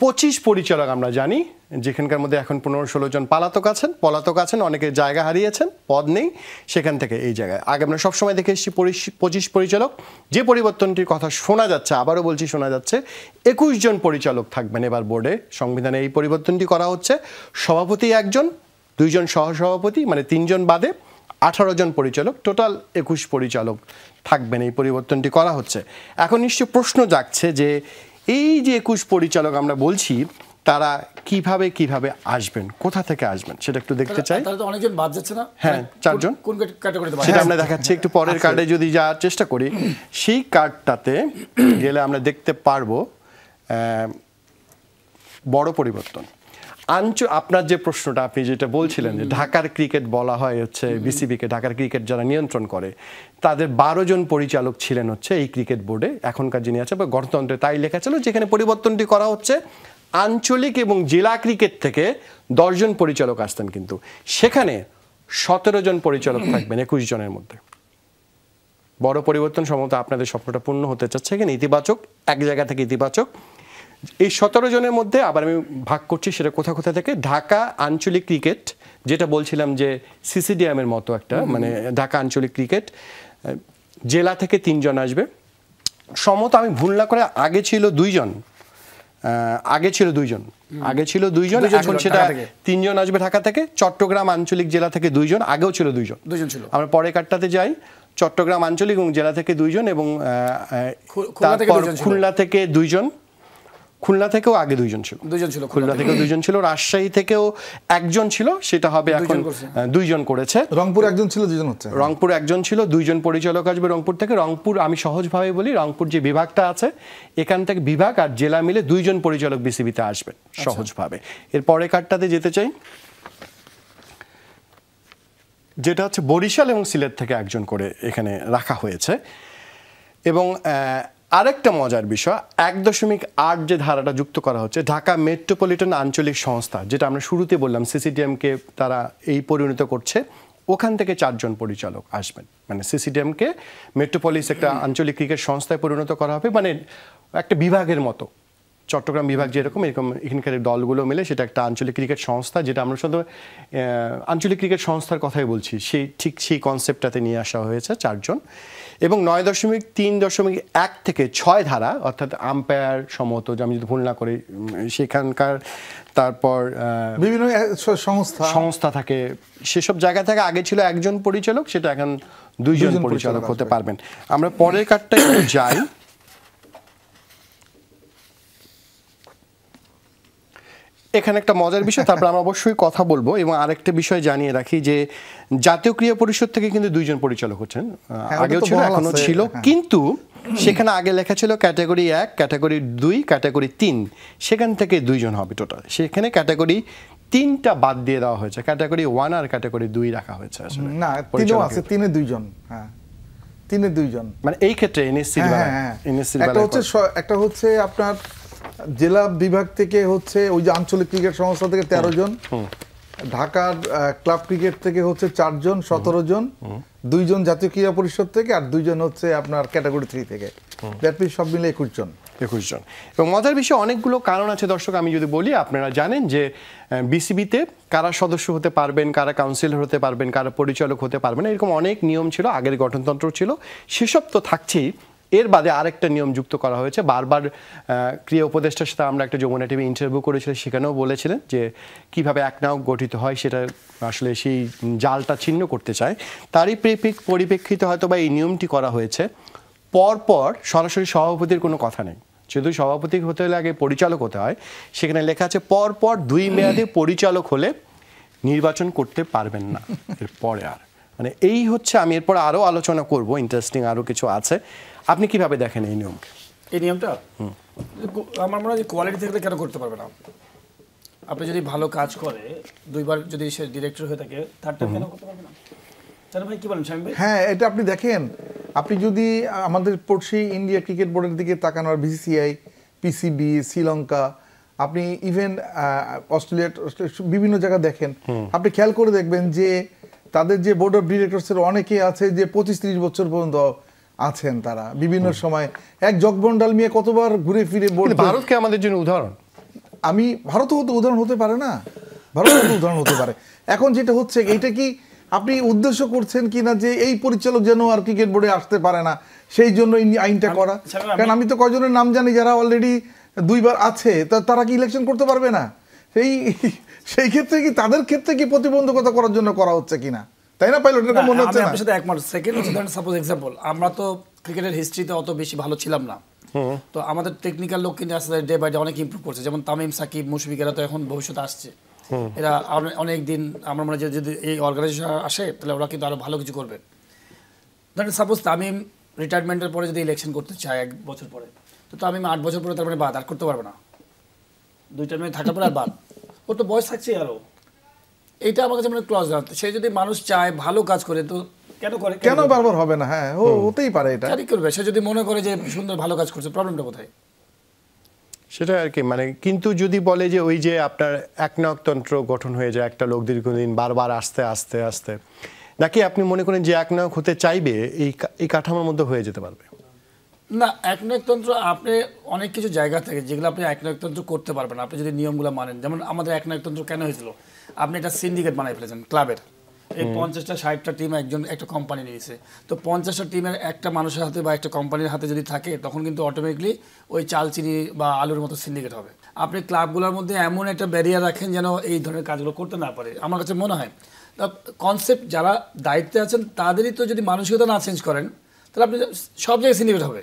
25 পরিচালক আমরা জানি, যেখানকার মধ্যে এখন 15-16 জন পলাতক আছেন, অনেকে জায়গা হারিয়েছেন, পদ নেই, সেখান থেকে এই জায়গায়। আগে আমরা সবসময় দেখে এসেছি 25 পরিচালক। যে পরিবর্তনটির কথা শোনা যাচ্ছে, আবারও বলছি শোনা যাচ্ছে, 21 জন পরিচালক থাকবেন এবার বোর্ডে। সংবিধানে এই পরিবর্তনটি করা হচ্ছে। সভাপতি একজন, 2 জন সহসভাপতি, মানে 3 জন বাদে 18 জন পরিচালক, টোটাল 21 পরিচালক থাকবেন। এই পরিবর্তনটি করা হচ্ছে। এখন নিশ্চয় প্রশ্ন জাগছে যে এই যে 21 পরিচালক আমরা বলছি, তারা কিভাবে আসবেন, কোথা থেকে আসবেন সেটা একটু দেখতে চাই। তাহলে তো অনেকজন বাদ যাচ্ছে না? হ্যাঁ, 4 জন। কোন ক্যাটাগরিতে? সেটা আমরা দেখাচ্ছি একটু পরের কার্ডে যদি যাওয়ার চেষ্টা করি। সেই কার্ডটাতে গেলে আমরা দেখতে পারবো বড় পরিবর্তন। আপনার যে প্রশ্নটা, আপনি যেটা বলছিলেন যে ঢাকার ক্রিকেট বলা হয় হচ্ছে বিসিবিকে, ঢাকার ক্রিকেট যারা নিয়ন্ত্রণ করে, তাদের 12 জন পরিচালক ছিলেন হচ্ছে এই ক্রিকেট বোর্ডে, এখনকার যিনি আছে, বা গণতন্ত্রে তাই লেখা ছিল। যেখানে পরিবর্তনটি করা হচ্ছে, আঞ্চলিক এবং জেলা ক্রিকেট থেকে 10 জন পরিচালক আসতেন, কিন্তু সেখানে 17 জন পরিচালক থাকবেন 21 জনের মধ্যে। বড় পরিবর্তন, সম্ভবত আপনাদের স্বপ্নটা পূর্ণ হতে চাচ্ছে। এখানে ইতিবাচক, এক জায়গা থেকে ইতিবাচক। এই 17 জনের মধ্যে আবার আমি ভাগ করছি সেটা কোথা থেকে। ঢাকা আঞ্চলিক ক্রিকেট, যেটা বলছিলাম যে সিসিডিএমের মতো একটা, মানে ঢাকা আঞ্চলিক ক্রিকেট, জেলা থেকে 3 জন আসবে। সম্ভবত আমি ভুল না করে আগে ছিল 2 জন, এখন সেটা 3 জন আসবে ঢাকা থেকে। চট্টগ্রাম আঞ্চলিক জেলা থেকে 2 জন, আগেও ছিল 2 জন ছিল। আমরা পরে কার্ডটাতে যাই, চট্টগ্রাম আঞ্চলিক এবং জেলা থেকে 2 জন, এবং খুলনা থেকে 2 জন, খুলনা থেকেও আগে 2 জন ছিল, খুলনা থেকেও 2 জন ছিল, রাজশাহী থেকেও 1 জন ছিল, সেটা হবে এখন 2 জন করেছে। রংপুর 1 জন ছিল, 2 জন হচ্ছে। রংপুর 1 জন ছিল, 2 জন পরিচালক আসবে রংপুর থেকে। রংপুর, আমি সহজভাবে বলি, রংপুর যে বিভাগটা আছে, এখান থেকে বিভাগ আর জেলা মিলে 2 জন পরিচালক বিসিবিতে আসবেন সহজভাবে। এর পরে কার্ডটাতে যেতে চাই, যেটা হচ্ছে বরিশাল এবং সিলেট থেকে 1 জন করে এখানে রাখা হয়েছে। এবং আরেকটা মজার বিষয়, 1.8 যে ধারাটা যুক্ত করা হচ্ছে, ঢাকা মেট্রোপলিটন আঞ্চলিক সংস্থা, যেটা আমরা শুরুতে বললাম সিসিডিএমকে তারা এই পরিণত করছে, ওখান থেকে 4 জন পরিচালক আসবেন। মানে সিসিডিএমকে মেট্রোপলিস একটা আঞ্চলিক ক্রিকেট সংস্থায় পরিণত করা হবে, মানে একটা বিভাগের মতো। চট্টগ্রাম বিভাগ যেরকম, এরকম এখানকার দলগুলো মিলে সেটা একটা আঞ্চলিক ক্রিকেট সংস্থা, যেটা আমরা শুধু আঞ্চলিক ক্রিকেট সংস্থার কথাই বলছি, সেই কনসেপ্টটাতে নিয়ে আসা হয়েছে 4 জন। এবং 9.3.1 থেকে 6 ধারা, অর্থাৎ আম্পায়ার সম্মত, আমি যদি ভুল না করি, সেখানকার, তারপর বিভিন্ন সংস্থা থাকে, সেসব জায়গা থেকে আগে ছিল 1 জন পরিচালক, সেটা এখন 2 জন পরিচালক হতে পারবেন। আমরা পরের কার্ডটা একটু যাই। এখানে একটা মজার বিষয়, তারপর আমরা অবশ্যই কথা বলবো। এবং আরেকটা বিষয় জানিয়ে রাখি যে জাতীয় ক্রীড়া পরিষদ থেকে কিন্তু 2 জন পরিচালক হচ্ছেন, আগেও ছিল, এখনো ছিল, কিন্তু সেখানে আগে লেখা ছিল ক্যাটাগরি 1, ক্যাটাগরি 2, ক্যাটাগরি 3, সেখান থেকে 2 জন হবে টোটাল। সেখানে ক্যাটাগরি 3টা বাদ দিয়ে দেওয়া হয়েছে, ক্যাটাগরি 1 আর ক্যাটাগরি 2 রাখা হয়েছে। আসলে না, 3ও আছে, 3-এ 2 জন। হ্যাঁ, 3-এ 2 জন, মানে এই ক্ষেত্রে এনএসসি একটা হচ্ছে আপনার জেলা বিভাগ থেকে হচ্ছে ওই যে আঞ্চলিক ক্রিকেট সংস্থা থেকে 13 জন, ঢাকার ক্লাব ক্রিকেট থেকে হচ্ছে 4 জন, 17 জন, 2 জন জাতীয় ক্রীড়া পরিষদ থেকে, আর 2 জন হচ্ছে আপনার ক্যাটাগরি 3 থেকে। দ্যাট মিন্স সব মিলে 21 জন। এবং মজার বিষয় অনেকগুলো কারণ আছে দর্শক, আমি যদি বলি, আপনারা জানেন যে বিসিবিতে কারা সদস্য হতে পারবেন, কারা কাউন্সিলর হতে পারবেন, কারা পরিচালক হতে পারবেন, এরকম অনেক নিয়ম ছিল, আগের গঠনতন্ত্র ছিল, সেসব তো থাকছেই। এর বাদে আরেকটা নিয়ম যুক্ত করা হয়েছে। বারবার ক্রীড়া উপদেষ্টার সাথে আমরা একটা যমুনা টিভি ইন্টারভিউ করেছিলাম, সেখানেও বলেছিলেন যে কিভাবে একনায়ক গঠিত হয়, সেটা আসলে সেই জালটা ছিন্ন করতে চায়। তারই পরিপ্রেক্ষিতে হয়তো বা এই নিয়মটি করা হয়েছে। পরপর সরাসরি সভাপতির কোনো কথা নেই, যেহেতু সভাপতি হতে হলে আগে পরিচালক হতে হয়, সেখানে লেখা আছে পরপর 2 মেয়াদে পরিচালক হলে নির্বাচন করতে পারবেন না এরপরে আর। মানে এই হচ্ছে, আমি এরপর আরও আলোচনা করব, ইন্টারেস্টিং আরও কিছু আছে। আপনি কিভাবে দেখেন এই নিয়মকে? এই নিয়মটা আমার মনে হয় যে কোয়ালিটি থাকলে কেন করতে পারবে না? আপনি যদি ভালো কাজ করে, 2বার যদি সে ডিরেক্টর হয়ে থাকে, 3rd টাইম কেন করতে পারবে না? ভাই কি বলেন শামীম ভাই? হ্যাঁ, এটা আপনি দেখেন, আপনি যদি আমাদের পড়শি ইন্ডিয়া ক্রিকেট বোর্ডের দিকে তাকান, আর বিসিসিআই, পিসিবি, শ্রীলঙ্কা, আপনি ইভেন অস্ট্রেলিয়া বিভিন্ন জায়গা দেখেন, আপনি খেয়াল করে দেখবেন যে তাদের যে বোর্ড অফ ডিরেক্টরসের অনেকে আছে যে 25-30 বছর পর্যন্ত আছেন, তারা বিভিন্ন সময় এক জগবন্ডাল মিয়া কতবার ঘুরে ফিরে। ভারতকে আমাদের জন্য উদাহরণ, আমি ভারতও তো উদাহরণ হতে পারে না, ভারতও তো উদাহরণ হতে পারে। এখন যেটা হচ্ছে এইটা কি আপনি উদ্দেশ্য করছেন কিনা যে এই পরিচালক যেন আর ক্রিকেট বোর্ডে আসতে পারে না, সেই জন্য এই আইনটা করা? কারণ আমি তো কয়জনের নাম জানি যারা অলরেডি 2 বার আছে, তারা কি ইলেকশন করতে পারবে না? সেই ক্ষেত্রে কি তাদের ক্ষেত্রে কি প্রতিবন্ধকতা করার জন্য করা হচ্ছে কিনা, তাই না পাইলট? এরকম মনে হচ্ছে না? আপনার সাথে একমত। সেকেন্ড হচ্ছে ধরেন সাপোজ এক্সাম্পল, আমরা তো ক্রিকেটের হিস্ট্রিতে অত বেশি ভালো ছিলাম না, তো আমাদের টেকনিক্যাল লোক কিন্তু আসলে ডে বাই ডে অনেক ইমপ্রুভ করছে। যেমন তামিম, সাকিব, মুশফিক এরা তো এখন ভবিষ্যতে আসছে, এরা অনেক দিন আমার মনে হয় যদি এই অর্গানাইজেশন আসে তাহলে ওরা কিন্তু আরো ভালো কিছু করবে। ধরেন সাপোজ তামিম রিটায়ারমেন্টের পরে যদি ইলেকশন করতে চায় 1 বছর পরে, তো তামিম 8 বছর পরে তার মানে বাদ আর করতে পারবে না, 2 টার্মে থাকার পরে আর বাদ, ওর তো বয়স থাকছে আরো। এইটা আমার কাছে মানে ক্লজ না। সে যদি মানুষ চায় ভালো কাজ করে তো কেন বারবার হবে না? হ্যাঁ, হতেই পারে, এটা কি করবে? সে যদি মনে করে যে সুন্দর ভালো কাজ করছে, প্রবলেমটা কোথায়? সেটা আর কি, মানে কিন্তু যদি বলে যে ওই যে আপনার একনায়কতন্ত্র গঠন হয়ে যায়, একটা লোক দীর্ঘদিন বারবার আস্তে আস্তে আস্তে, নাকি আপনি মনে করেন যে একনায়ক হতে চাইবে এই কাঠামোর মধ্যে হয়ে যেতে পারবে? না, একনায়কতন্ত্র আপনি অনেক কিছু জায়গা থেকে যেগুলো আপনি একনায়কতন্ত্র করতে পারবেন আপনি যদি নিয়মগুলো মানেন। যেমন আমাদের একনায়কতন্ত্র কেন হয়েছিল, আপনি একটা সিন্ডিকেট বানাই ফেলেছেন ক্লাবের, এই 50টা 60টা টিম একটা কোম্পানি নিয়েছে, তো 50টা টিমের একটা মানুষের হাতে বা একটা কোম্পানির হাতে যদি থাকে তখন কিন্তু অটোমেটিকলি ওই চাল চিনি বা আলুর মতো সিন্ডিকেট হবে। আপনি ক্লাবগুলোর মধ্যে এমন একটা ব্যারিয়ার রাখেন যেন এই ধরনের কাজগুলো করতে না পারে। আমার কাছে মনে হয় কনসেপ্ট যারা দায়িত্বে আছেন তাদেরই তো যদি মানসিকতা না চেঞ্জ করেন তাহলে আপনি সব জায়গায় সিন্ডিকেট হবে।